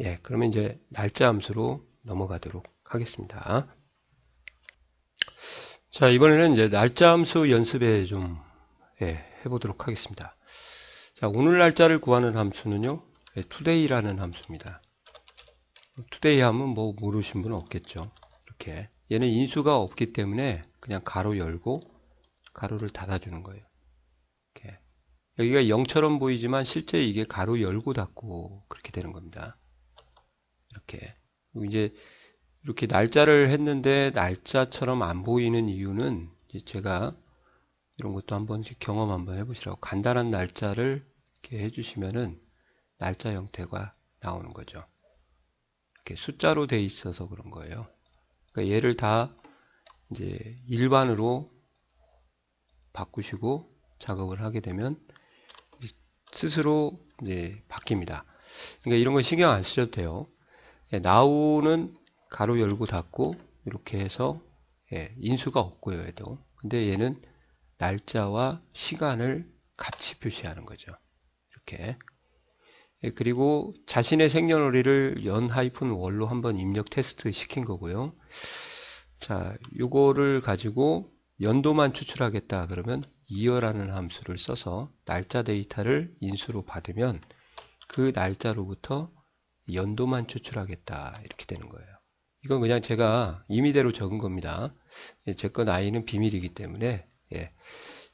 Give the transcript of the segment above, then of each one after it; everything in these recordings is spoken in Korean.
예, 그러면 이제 날짜 함수로 넘어가도록 하겠습니다. 자, 이번에는 이제 날짜 함수 연습에 좀 해보도록 하겠습니다. 자, 오늘 날짜를 구하는 함수는요, today라는 함수입니다. today 하면 뭐 모르신 분은 없겠죠. 이렇게 얘는 인수가 없기 때문에 그냥 가로 열고 가로를 닫아주는 거예요. 이렇게. 여기가 0처럼 보이지만 실제 이게 가로 열고 닫고 그렇게 되는 겁니다. 이렇게. 그리고 이제 이렇게 날짜를 했는데 날짜처럼 안 보이는 이유는 제가 이런 것도 한 번씩 경험 한번 해보시라고 간단한 날짜를 이렇게 해주시면은 날짜 형태가 나오는 거죠. 이렇게 숫자로 돼 있어서 그런 거예요. 그러니까 얘를 다 이제 일반으로 바꾸시고 작업을 하게 되면 스스로 이제 바뀝니다. 그러니까 이런 거 신경 안 쓰셔도 돼요. now는 가로 열고 닫고 이렇게 해서 인수가 없고요, 얘도. 근데 얘는 날짜와 시간을 같이 표시하는 거죠. 이렇게. 그리고 자신의 생년월일을 연-월로 한번 입력 테스트 시킨 거고요. 자, 요거를 가지고 연도만 추출하겠다 그러면 year라는 함수를 써서 날짜 데이터를 인수로 받으면 그 날짜로부터 연도만 추출하겠다 이렇게 되는 거예요. 이건 그냥 제가 임의대로 적은 겁니다. 제 건 나이는 비밀이기 때문에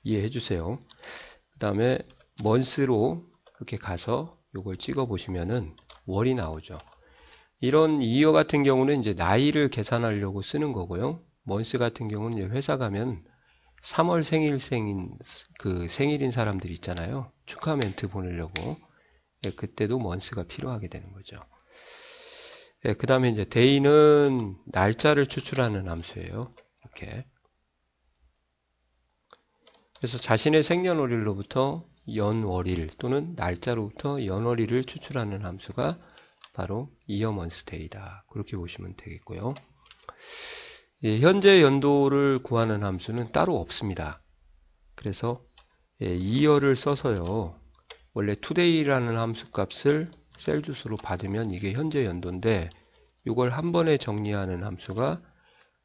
이해해 주세요. 그 다음에 month로 이렇게 가서 이걸 찍어 보시면은 월이 나오죠. 이런 이어 같은 경우는 이제 나이를 계산하려고 쓰는 거고요. month 같은 경우는 이제 회사 가면 3월 생일인 사람들 있잖아요. 축하 멘트 보내려고. 그때도 month가 필요하게 되는 거죠. 그 다음에 이제 day는 날짜를 추출하는 함수예요. 이렇게. 그래서 자신의 생년월일로부터 연월일 또는 날짜로부터 연월일을 추출하는 함수가 바로 year, month, day다. 그렇게 보시면 되겠고요. 현재 연도를 구하는 함수는 따로 없습니다. 그래서 year를 써서요. 원래 today라는 함수 값을 셀주스로 받으면 이게 현재 연도인데 이걸 한 번에 정리하는 함수가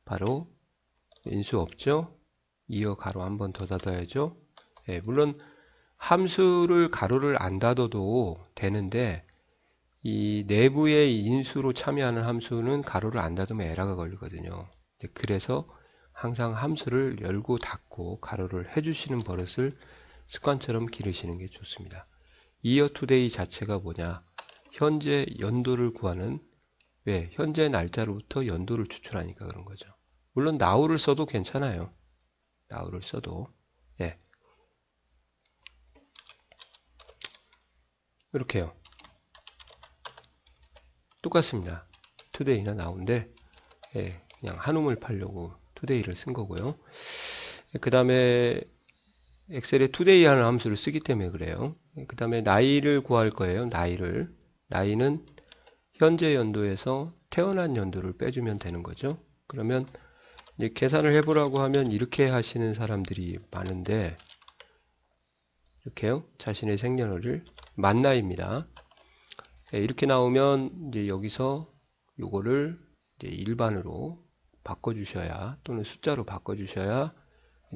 바로 인수 없죠? 이어 가로 한 번 더 닫아야죠. 물론 함수를 가로를 안 닫아도 되는데 이 내부의 인수로 참여하는 함수는 가로를 안 닫으면 에러가 걸리거든요. 그래서 항상 함수를 열고 닫고 가로를 해주시는 버릇을 습관처럼 기르시는 게 좋습니다. year to day 자체가 뭐냐? 현재 연도를 구하는 왜? 현재 날짜로부터 연도를 추출하니까 그런 거죠. 물론 now를 써도 괜찮아요. now를 써도 이렇게요. 똑같습니다. today나 now인데 그냥 한움을 팔려고 today를 쓴 거고요. 그 다음에 엑셀에 today 하는 함수를 쓰기 때문에 그래요. 그 다음에 나이를 구할 거예요. 나이는 현재 연도에서 태어난 연도를 빼주면 되는 거죠. 그러면 이제 계산을 해보라고 하면 이렇게 하시는 사람들이 많은데 이렇게요. 자신의 생년월일 만 나이입니다. 이렇게 나오면 이제 여기서 요거를 이제 일반으로 바꿔주셔야 또는 숫자로 바꿔주셔야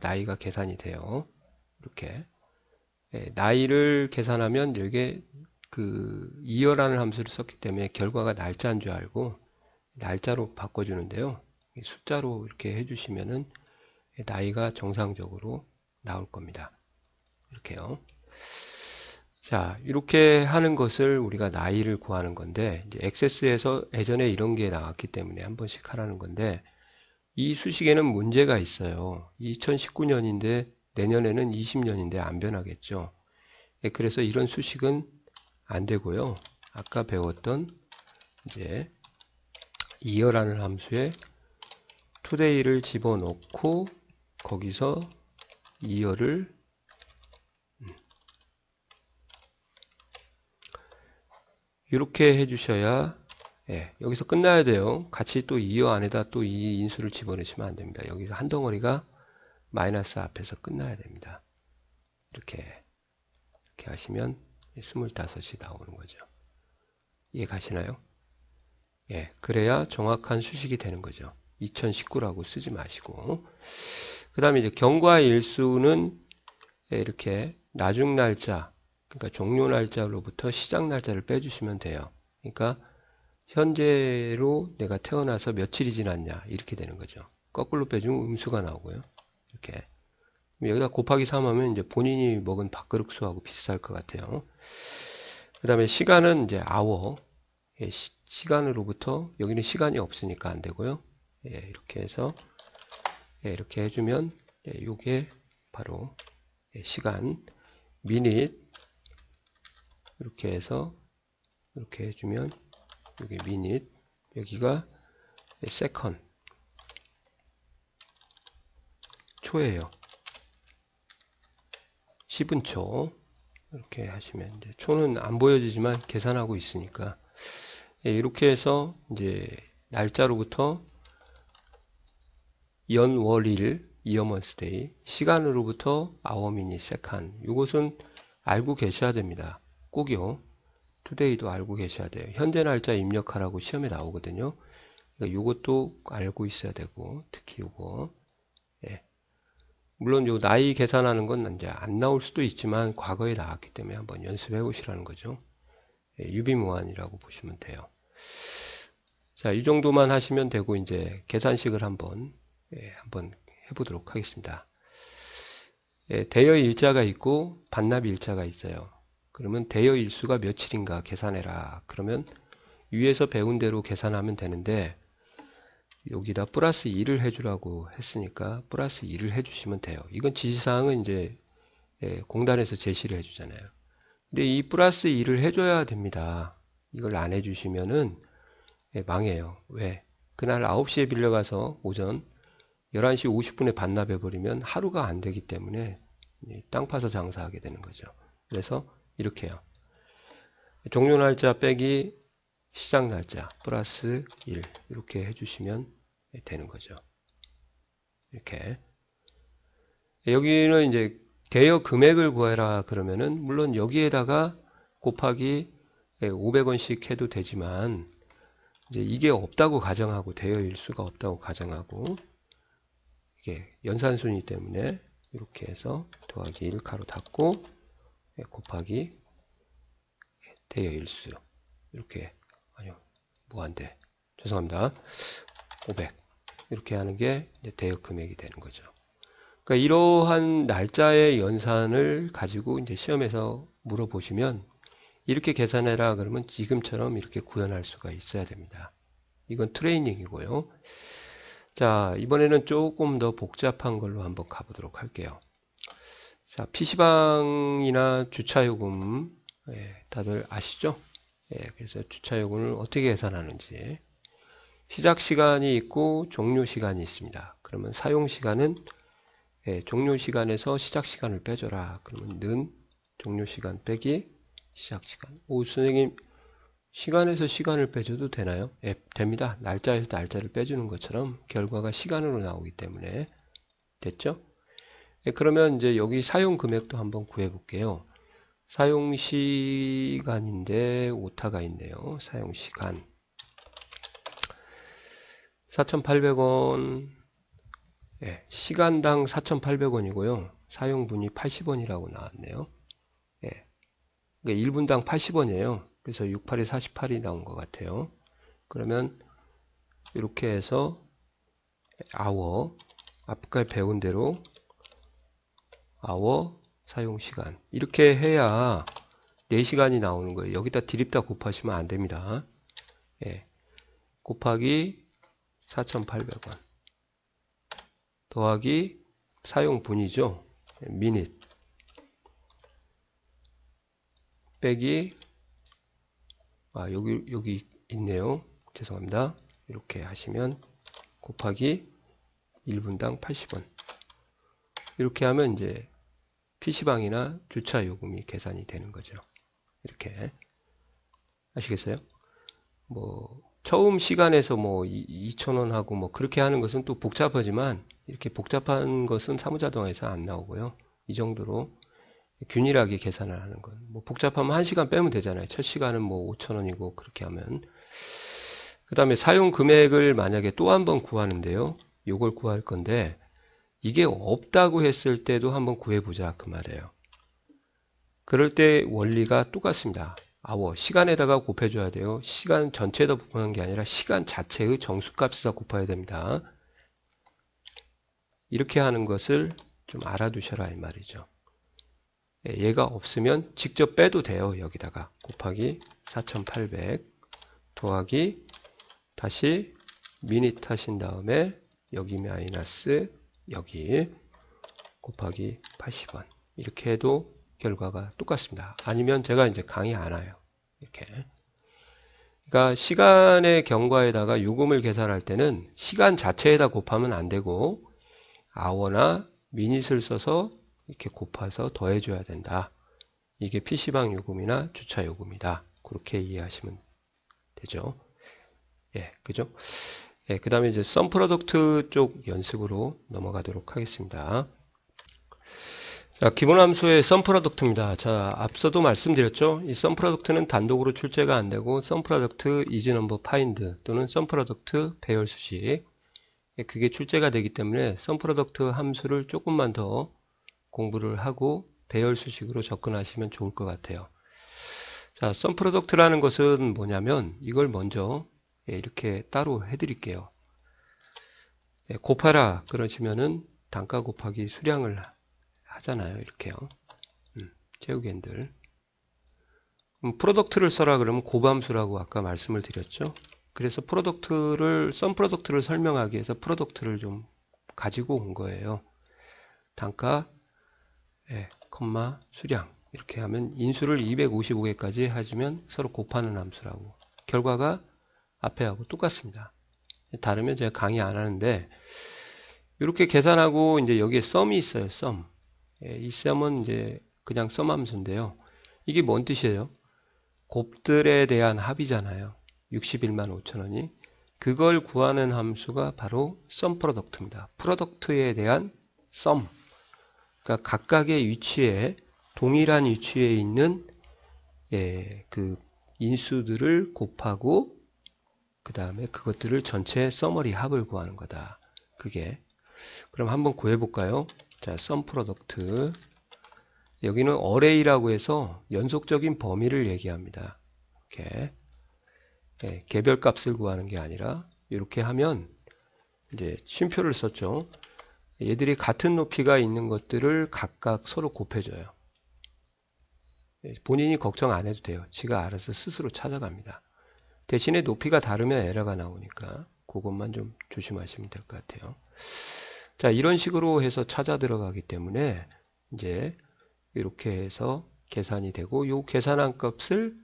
나이가 계산이 돼요. 이렇게 나이를 계산하면 여기에 그 year라는 함수를 썼기 때문에 결과가 날짜인 줄 알고 날짜로 바꿔주는데요. 숫자로 이렇게 해주시면은 나이가 정상적으로 나올 겁니다. 이렇게요. 자, 이렇게 하는 것을 우리가 나이를 구하는 건데, 이제 액세스에서 예전에 이런 게 나왔기 때문에 한 번씩 하라는 건데, 이 수식에는 문제가 있어요. 2019년인데 내년에는 20년인데 안 변하겠죠. 그래서 이런 수식은 안 되고요. 아까 배웠던 이제 year라는 함수에 today를 집어넣고 거기서 year를 이렇게 해주셔야 여기서 끝나야 돼요. 같이 또 year 안에다 또 이 인수를 집어넣으시면 안 됩니다. 여기서 한 덩어리가 마이너스 앞에서 끝나야 됩니다. 이렇게 하시면 25이 나오는 거죠. 이해 가시나요? 예, 그래야 정확한 수식이 되는 거죠. 2019라고 쓰지 마시고. 그 다음에 이제 경과 일수는 이렇게 나중 날짜, 그러니까 종료 날짜로부터 시작 날짜를 빼주시면 돼요. 그러니까 현재로 내가 태어나서 며칠이 지났냐 이렇게 되는 거죠. 거꾸로 빼주면 음수가 나오고요. 이렇게 여기다 곱하기 3 하면 이제 본인이 먹은 밥그릇 수하고 비슷할 것 같아요. 그 다음에 시간은 이제 hour, 예, 시간으로부터 여기는 시간이 없으니까 안 되고요. 예, 이렇게 해서 예, 이렇게 해주면 예, 요게 바로 예, 시간 minute 이렇게 해서 이렇게 해주면 여기 minute 여기가 예, second 초예요. 10분초 이렇게 하시면 이제 초는 안 보여지지만 계산하고 있으니까 예, 이렇게 해서 이제 날짜로부터 연, 월, 일, year, month, day, 시간으로부터 hour, minute, second. 이것은 알고 계셔야 됩니다. 꼭이요. today도 알고 계셔야 돼요. 현재 날짜 입력하라고 시험에 나오거든요. 그러니까 이것도 알고 있어야 되고, 특히 이거. 예. 물론 요 나이 계산하는 건 이제 안 나올 수도 있지만 과거에 나왔기 때문에 한번 연습해 보시라는 거죠. 예, 유비무환이라고 보시면 돼요. 자, 이 정도만 하시면 되고 이제 계산식을 한번 해보도록 하겠습니다. 예, 대여 일자가 있고 반납 일자가 있어요. 그러면 대여 일수가 며칠인가 계산해라. 그러면 위에서 배운 대로 계산하면 되는데 여기다 플러스 2를 해주라고 했으니까 플러스 2를 해주시면 돼요. 이건 지시사항은 이제 공단에서 제시를 해주잖아요. 근데 이 플러스 2를 해줘야 됩니다. 이걸 안 해주시면은 망해요. 왜? 그날 9시에 빌려가서 오전 11시 50분에 반납해버리면 하루가 안 되기 때문에 땅 파서 장사하게 되는 거죠. 그래서 이렇게 해요. 종료 날짜 빼기 시작 날짜 플러스 1 이렇게 해주시면 되는 거죠. 이렇게 여기는 이제 대여 금액을 구해라 그러면은 물론 여기에다가 곱하기 500원씩 해도 되지만 이제 이게 없다고 가정하고 대여 일수가 없다고 가정하고 이게 연산순위 때문에 이렇게 해서 더하기 1 가로 닫고 곱하기 대여 일수 이렇게 아니요 무한대 죄송합니다 500 이렇게 하는 게 이제 대여 금액이 되는 거죠. 그러니까 이러한 날짜의 연산을 가지고 이제 시험에서 물어보시면 이렇게 계산해라 그러면 지금처럼 이렇게 구현할 수가 있어야 됩니다. 이건 트레이닝이고요. 자, 이번에는 조금 더 복잡한 걸로 한번 가보도록 할게요. 자, PC방이나 주차요금 다들 아시죠? 그래서 주차요금을 어떻게 계산하는지 시작 시간이 있고 종료 시간이 있습니다. 그러면 사용 시간은 종료 시간에서 시작 시간을 빼줘라. 그러면 는 종료 시간 빼기 시작 시간. 오, 선생님 시간에서 시간을 빼줘도 되나요? 됩니다. 날짜에서 날짜를 빼주는 것처럼 결과가 시간으로 나오기 때문에 됐죠? 그러면 이제 여기 사용 금액도 한번 구해 볼게요. 사용 시간인데 오타가 있네요. 사용 시간 4,800원 시간당 4,800원이고요. 사용분이 80원이라고 나왔네요. 그러니까 1분당 80원이에요. 그래서 68에 48이 나온 것 같아요. 그러면 이렇게 해서 hour 아까 배운 대로 hour 사용시간 이렇게 해야 4시간이 나오는 거예요. 여기다 디립다 곱하시면 안 됩니다. 곱하기 4,800원 더하기 사용분이죠. minute 빼기 여기 있네요. 죄송합니다. 이렇게 하시면 곱하기 1분당 80원 이렇게 하면 이제 PC방이나 주차 요금이 계산이 되는 거죠. 이렇게 아시겠어요? 뭐 처음 시간에서 뭐 2,000원 하고 뭐 그렇게 하는 것은 또 복잡하지만 이렇게 복잡한 것은 사무자동에서 안 나오고요. 이 정도로 균일하게 계산을 하는 건. 뭐 복잡하면 1시간 빼면 되잖아요. 첫 시간은 뭐 5,000원이고 그렇게 하면. 그 다음에 사용 금액을 만약에 또 한번 구하는데요. 요걸 구할 건데 이게 없다고 했을 때도 한번 구해보자 그 말이에요. 그럴 때 원리가 똑같습니다. 아워 시간에다가 곱해줘야 돼요. 시간 전체에다 곱하는 게 아니라 시간 자체의 정수값에다 곱해야 됩니다. 이렇게 하는 것을 좀 알아두셔라 이 말이죠. 얘가 없으면 직접 빼도 돼요. 여기다가 곱하기 4800 더하기 다시 미닛 하신 다음에 여기 마이너스 여기 곱하기 80원 이렇게 해도 결과가 똑같습니다. 아니면 제가 이제 강의 안 와요. 이렇게. 그러니까 시간의 경과에다가 요금을 계산할 때는 시간 자체에다 곱하면 안 되고 아워나 미닛을 써서 이렇게 곱해서 더해줘야 된다. 이게 PC방 요금이나 주차 요금이다. 그렇게 이해하시면 되죠. 예, 그죠? 예, 그 다음에 이제 썸 프로덕트 쪽 연습으로 넘어가도록 하겠습니다. 자, 기본 함수의 썸 프로덕트입니다. 자, 앞서도 말씀드렸죠. 이 썸 프로덕트는 단독으로 출제가 안 되고 썸 프로덕트 is number find 또는 썸 프로덕트 배열 수식 그게 출제가 되기 때문에 썸 프로덕트 함수를 조금만 더 공부를 하고 배열 수식으로 접근하시면 좋을 것 같아요. 자, 썸 프로덕트라는 것은 뭐냐면 이걸 먼저 이렇게 따로 해드릴게요. 곱하라 그러시면은 단가 곱하기 수량을 하잖아요. 이렇게요. 제우겐들. 프로덕트를 써라 그러면 곱함수라고 아까 말씀을 드렸죠. 그래서 썸 프로덕트를 설명하기 위해서 프로덕트를 좀 가지고 온 거예요. 단가, 컴마, 수량 이렇게 하면 인수를 255개까지 하시면 서로 곱하는 함수라고. 결과가 앞에 하고 똑같습니다. 다르면 제가 강의 안 하는데 이렇게 계산하고 이제 여기에 썸이 있어요. 썸. 이 썸은 이제 그냥 썸 함수인데요. 이게 뭔 뜻이에요? 곱들에 대한 합이잖아요. 61만 5천원이. 그걸 구하는 함수가 바로 썸 프로덕트입니다. 프로덕트에 대한 썸. 그러니까 각각의 위치에 동일한 위치에 있는 그 인수들을 곱하고 그 다음에 그것들을 전체 서머리 합을 구하는 거다. 그게. 그럼 한번 구해볼까요? 자, 썸 프로덕트. 여기는 어레이라고 해서 연속적인 범위를 얘기합니다. 이렇게. 개별 값을 구하는 게 아니라 이렇게 하면 이제 쉼표를 썼죠. 얘들이 같은 높이가 있는 것들을 각각 서로 곱해줘요. 본인이 걱정 안 해도 돼요. 지가 알아서 스스로 찾아갑니다. 대신에 높이가 다르면 에러가 나오니까 그것만 좀 조심하시면 될 것 같아요. 자, 이런 식으로 해서 찾아 들어가기 때문에 이제 이렇게 해서 계산이 되고 이 계산한 값을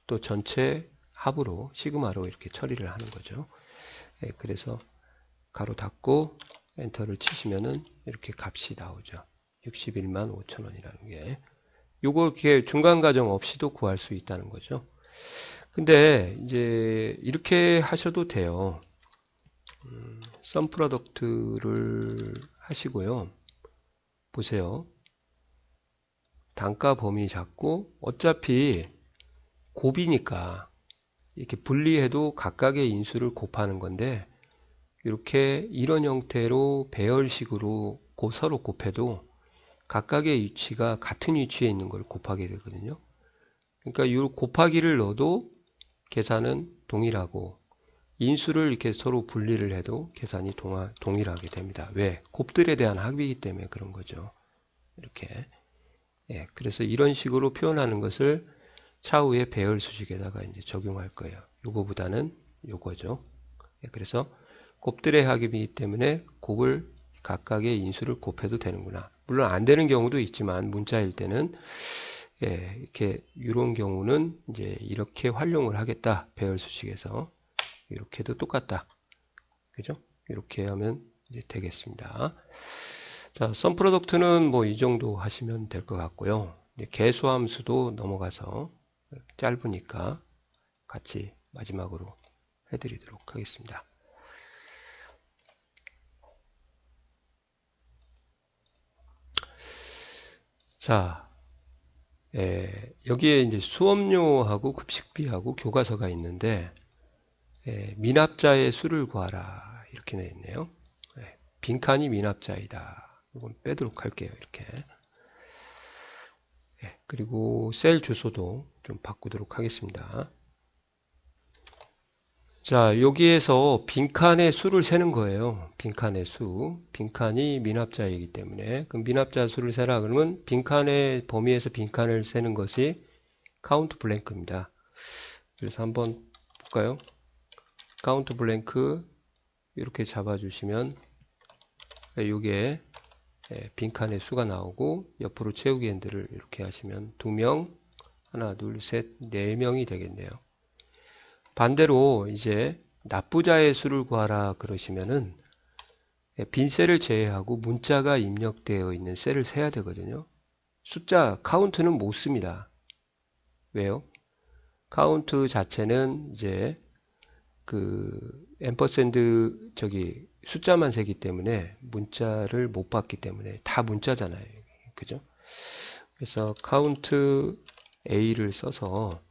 또 전체 합으로 시그마로 이렇게 처리를 하는 거죠. 그래서 가로 닫고 엔터를 치시면은 이렇게 값이 나오죠. 61만 5천원이라는 게. 요거 이렇게 중간 과정 없이도 구할 수 있다는 거죠. 근데 이제 이렇게 하셔도 돼요. 썸 프로덕트를 하시고요. 보세요. 단가 범위 잡고 어차피 곱이니까 이렇게 분리해도 각각의 인수를 곱하는 건데 이렇게 이런 형태로 배열식으로 서로 곱해도 각각의 위치가 같은 위치에 있는 걸 곱하게 되거든요. 그러니까 이 곱하기를 넣어도 계산은 동일하고 인수를 이렇게 서로 분리를 해도 계산이 동일하게 됩니다. 왜? 곱들에 대한 합이기 때문에 그런 거죠. 이렇게. 그래서 이런 식으로 표현하는 것을 차후에 배열 수식에다가 이제 적용할 거예요. 요거보다는 요거죠. 그래서 곱들의 합이기 때문에 곱을 각각의 인수를 곱해도 되는구나. 물론 안 되는 경우도 있지만 문자일 때는 이렇게 이런 경우는 이제 이렇게 활용을 하겠다. 배열 수식에서 이렇게 해도 똑같다. 그죠? 이렇게 하면 이제 되겠습니다. 자, 썸 프로덕트는 뭐 이 정도 하시면 될 것 같고요. 계수함수도 넘어가서 짧으니까 같이 마지막으로 해드리도록 하겠습니다. 자, 여기에 이제 수업료하고 급식비하고 교과서가 있는데 미납자의 수를 구하라 이렇게 되어 있네요. 빈칸이 미납자이다. 이건 빼도록 할게요. 이렇게. 그리고 셀 주소도 좀 바꾸도록 하겠습니다. 자, 여기에서 빈칸의 수를 세는 거예요. 빈칸의 수. 빈칸이 미납자이기 때문에. 그럼 미납자 수를 세라 그러면 빈칸의 범위에서 빈칸을 세는 것이 카운트 블랭크입니다. 그래서 한번 볼까요? 카운트 블랭크 이렇게 잡아주시면 이게 빈칸의 수가 나오고 옆으로 채우기 핸들을 이렇게 하시면 2명, 하나, 둘, 셋, 4명이 되겠네요. 반대로 이제 납부자의 수를 구하라 그러시면은 빈 셀을 제외하고 문자가 입력되어 있는 셀을 세야 되거든요. 숫자 카운트는 못 씁니다. 왜요? 카운트 자체는 이제 그 앰퍼샌드 저기 숫자만 세기 때문에 문자를 못 받기 때문에 다 문자잖아요. 그죠? 그래서 카운트 A를 써서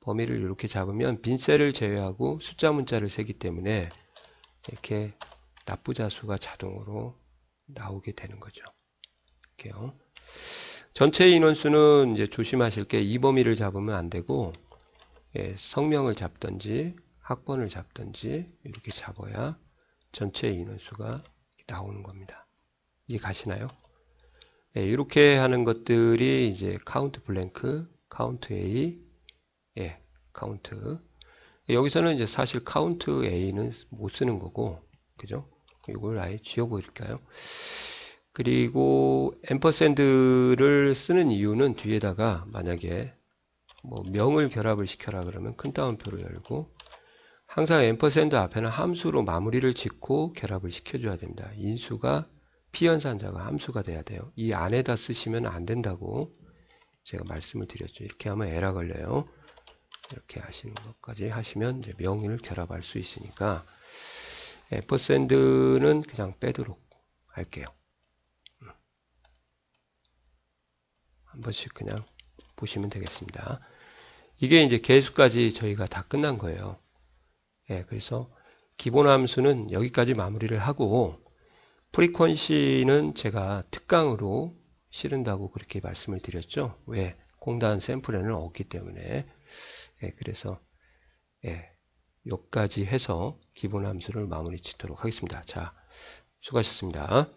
범위를 이렇게 잡으면 빈 셀을 제외하고 숫자 문자를 세기 때문에 이렇게 납부자 수가 자동으로 나오게 되는 거죠. 이렇게요. 전체 인원수는 이제 조심하실 게 이 범위를 잡으면 안 되고 성명을 잡든지 학번을 잡든지 이렇게 잡아야 전체 인원수가 나오는 겁니다. 이해 가시나요? 이렇게 하는 것들이 이제 카운트 블랭크, 카운트 A, 카운트. 여기서는 이제 사실 카운트 A는 못 쓰는 거고, 그죠? 이걸 아예 지워버릴까요? 그리고 앰퍼샌드를 쓰는 이유는 뒤에다가 만약에 뭐 명을 결합을 시켜라 그러면 큰 따옴표로 열고 항상 앰퍼샌드 앞에는 함수로 마무리를 짓고 결합을 시켜줘야 됩니다. 인수가 피연산자가 함수가 돼야 돼요. 이 안에다 쓰시면 안 된다고 제가 말씀을 드렸죠. 이렇게 하면 에러 걸려요. 이렇게 하시는 것까지 하시면 이제 명을 결합할 수 있으니까 앰퍼샌드는 그냥 빼도록 할게요. 한 번씩 그냥 보시면 되겠습니다. 이게 이제 개수까지 저희가 다 끝난 거예요. 그래서 기본 함수는 여기까지 마무리를 하고 프리퀀시는 제가 특강으로 실은다고 그렇게 말씀을 드렸죠. 왜? 공단 샘플에는 없기 때문에. 그래서 여기까지 해서 기본 함수를 마무리 짓도록 하겠습니다. 자, 수고하셨습니다.